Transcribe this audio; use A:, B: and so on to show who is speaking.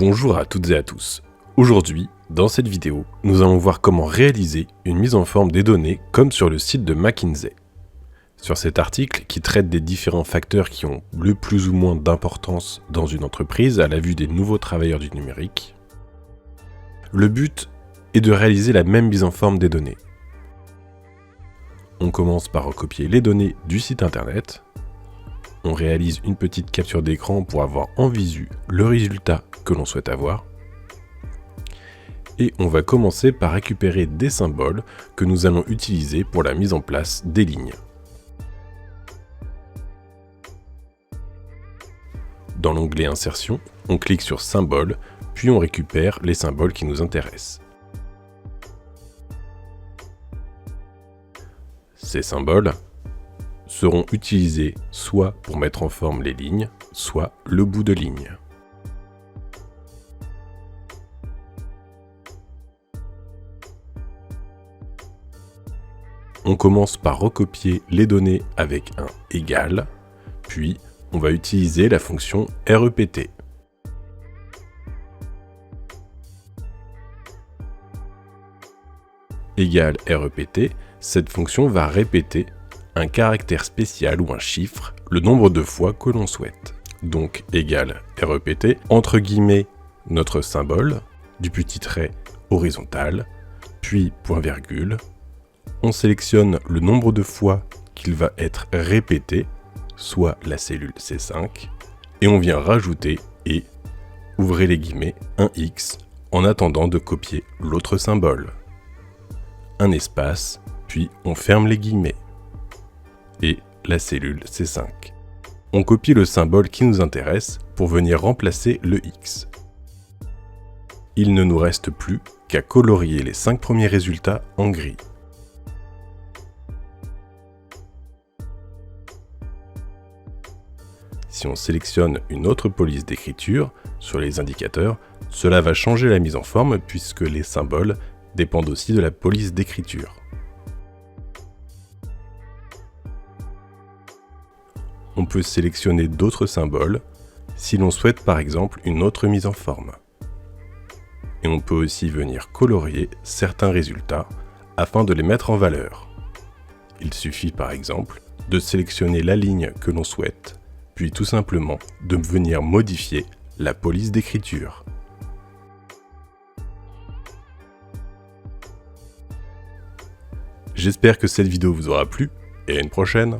A: Bonjour à toutes et à tous. Aujourd'hui, dans cette vidéo, nous allons voir comment réaliser une mise en forme des données comme sur le site de McKinsey. Sur cet article qui traite des différents facteurs qui ont le plus ou moins d'importance dans une entreprise à la vue des nouveaux travailleurs du numérique, le but est de réaliser la même mise en forme des données. On commence par recopier les données du site internet. On réalise une petite capture d'écran pour avoir en visu le résultat que l'on souhaite avoir. Et on va commencer par récupérer des symboles que nous allons utiliser pour la mise en place des lignes. Dans l'onglet Insertion, on clique sur Symboles, puis on récupère les symboles qui nous intéressent. Ces symboles seront utilisés soit pour mettre en forme les lignes, soit le bout de ligne. On commence par recopier les données avec un égal, puis on va utiliser la fonction REPT. Égal REPT, cette fonction va répéter un caractère spécial ou un chiffre, le nombre de fois que l'on souhaite. Donc égal REPT, entre guillemets notre symbole, du petit trait horizontal, puis point virgule. On sélectionne le nombre de fois qu'il va être répété, soit la cellule C5, et on vient rajouter et, ouvrez les guillemets, un X, en attendant de copier l'autre symbole. Un espace, puis on ferme les guillemets. Et la cellule C5. On copie le symbole qui nous intéresse pour venir remplacer le X. Il ne nous reste plus qu'à colorier les 5 premiers résultats en gris. Si on sélectionne une autre police d'écriture sur les indicateurs, cela va changer la mise en forme puisque les symboles dépendent aussi de la police d'écriture. On peut sélectionner d'autres symboles si l'on souhaite par exemple une autre mise en forme. Et on peut aussi venir colorier certains résultats afin de les mettre en valeur. Il suffit par exemple de sélectionner la ligne que l'on souhaite, puis tout simplement de venir modifier la police d'écriture. J'espère que cette vidéo vous aura plu et à une prochaine.